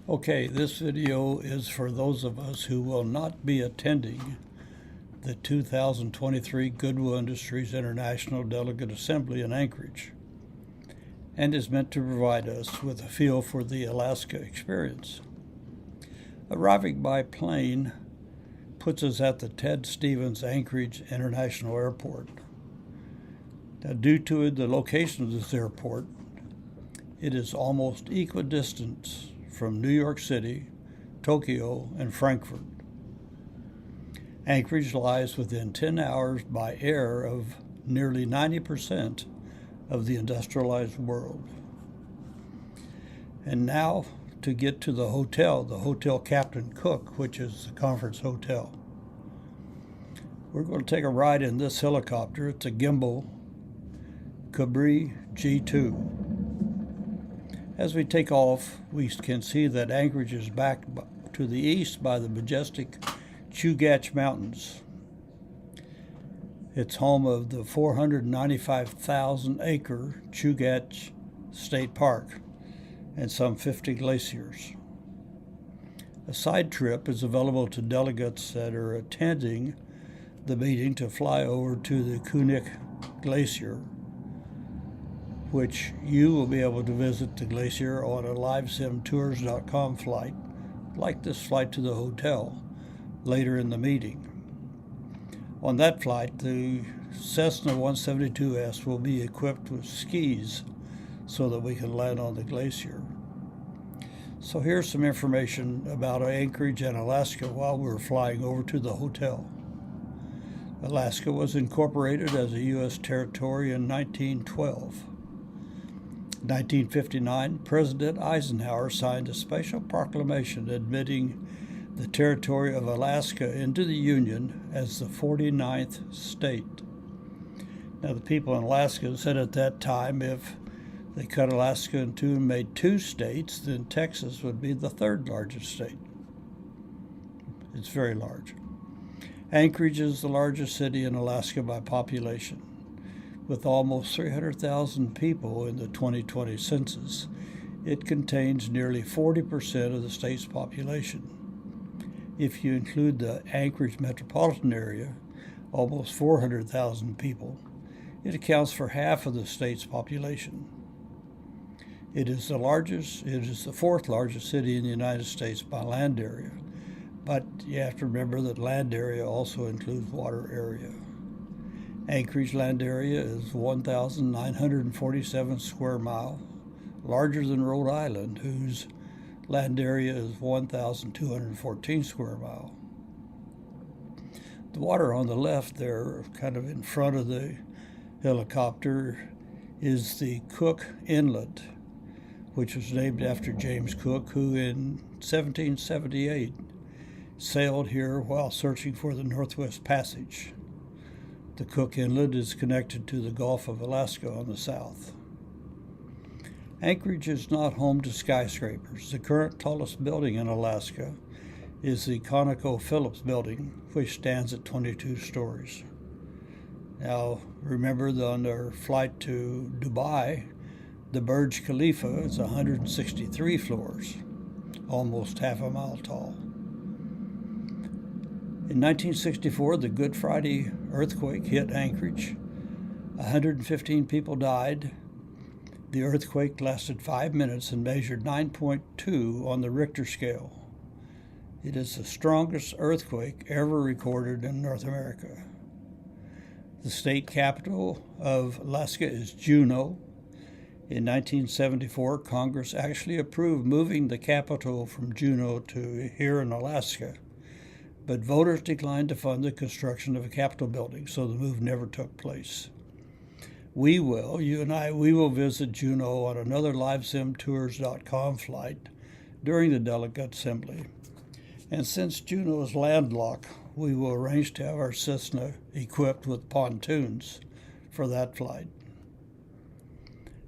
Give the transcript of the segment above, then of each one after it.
Okay, this video is for those of us who will not be attending the 2023 Goodwill Industries International Delegate Assembly in Anchorage, and is meant to provide us with a feel for the Alaska experience. Arriving by plane puts us at the Ted Stevens Anchorage International Airport. Now, due to the location of this airport, it is almost equidistant from New York City, Tokyo, and Frankfurt. Anchorage lies within 10 hours by air of nearly 90% of the industrialized world. And now to get to the Hotel Captain Cook, which is the conference hotel. We're going to take a ride in this helicopter. It's a gimbal Cabri G2. As we take off, we can see that Anchorage is backed to the east by the majestic Chugach Mountains. It's home of the 495,000-acre Chugach State Park and some 50 glaciers. A side trip is available to delegates that are attending the meeting to fly over to the Kunik Glacier, which you will be able to visit the glacier on a livesimtours.com flight, like this flight to the hotel, later in the meeting. On that flight, the Cessna 172S will be equipped with skis so that we can land on the glacier. So here's some information about Anchorage and Alaska while we're flying over to the hotel. Alaska was incorporated as a U.S. territory in 1912. In 1959, President Eisenhower signed a special proclamation admitting the territory of Alaska into the Union as the 49th state. Now, the people in Alaska said at that time if they cut Alaska in two and made two states, then Texas would be the third largest state. It's very large. Anchorage is the largest city in Alaska by population. With almost 300,000 people in the 2020 census, it contains nearly 40% of the state's population. If you include the Anchorage metropolitan area, almost 400,000 people, it accounts for half of the state's population. It is the fourth largest city in the United States by land area, but you have to remember that land area also includes water area. Anchorage land area is 1,947 square miles, larger than Rhode Island, whose land area is 1,214 square miles. The water on the left there, kind of in front of the helicopter, is the Cook Inlet, which was named after James Cook, who in 1778 sailed here while searching for the Northwest Passage. The Cook Inlet is connected to the Gulf of Alaska on the south. Anchorage is not home to skyscrapers. The current tallest building in Alaska is the ConocoPhillips building, which stands at 22 stories. Now, remember that on our flight to Dubai, the Burj Khalifa is 163 floors, almost half a mile tall. In 1964, the Good Friday earthquake hit Anchorage. 115 people died. The earthquake lasted 5 minutes and measured 9.2 on the Richter scale. It is the strongest earthquake ever recorded in North America. The state capital of Alaska is Juneau. In 1974, Congress actually approved moving the capital from Juneau to here in Alaska, but voters declined to fund the construction of a Capitol building, so the move never took place. You and I will visit Juneau on another livesimtours.com flight during the Delegate Assembly. And since Juneau is landlocked, we will arrange to have our Cessna equipped with pontoons for that flight.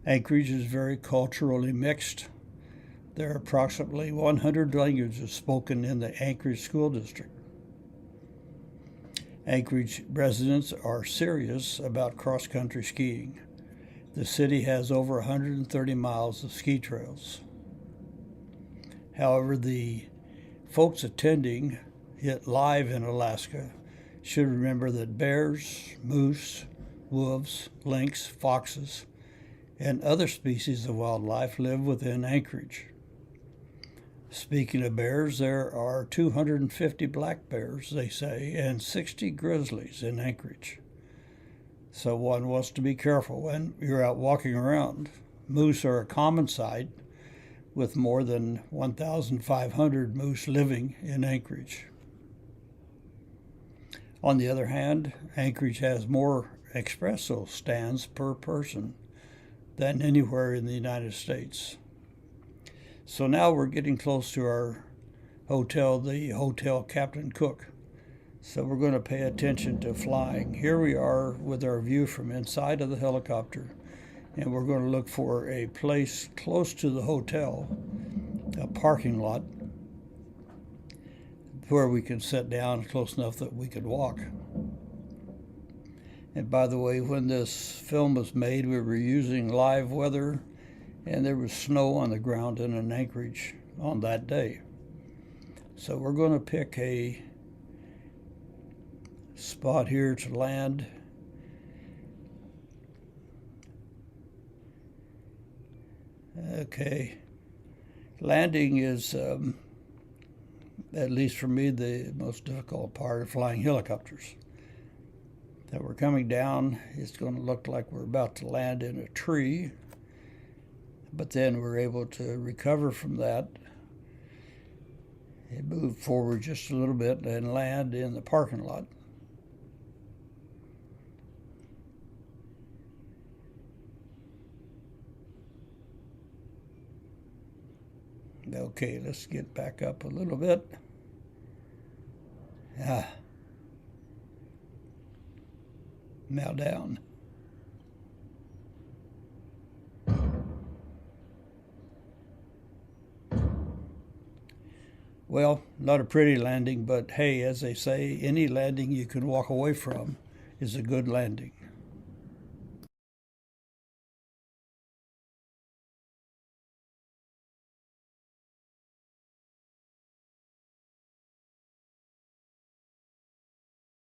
Anchorage is very culturally mixed. There are approximately 100 languages spoken in the Anchorage School District. Anchorage residents are serious about cross-country skiing. The city has over 130 miles of ski trails. However, the folks attending it live in Alaska should remember that bears, moose, wolves, lynx, foxes, and other species of wildlife live within Anchorage. Speaking of bears, there are 250 black bears, they say, and 60 grizzlies in Anchorage. So one wants to be careful when you're out walking around. Moose are a common sight, with more than 1,500 moose living in Anchorage. On the other hand, Anchorage has more espresso stands per person than anywhere in the United States. So now we're getting close to our hotel, the Hotel Captain Cook. So we're going to pay attention to flying. Here we are with our view from inside of the helicopter, and we're going to look for a place close to the hotel, a parking lot, where we can sit down close enough that we could walk. And by the way, when this film was made, we were using live weather, and there was snow on the ground in Anchorage on that day. So we're going to pick a spot here to land. Okay. Landing is, at least for me, the most difficult part of flying helicopters. That we're coming down, it's going to look like we're about to land in a tree, but then we're able to recover from that and move forward just a little bit and land in the parking lot. Okay, let's get back up a little bit. Now down. Well, not a pretty landing, but hey, as they say, any landing you can walk away from is a good landing.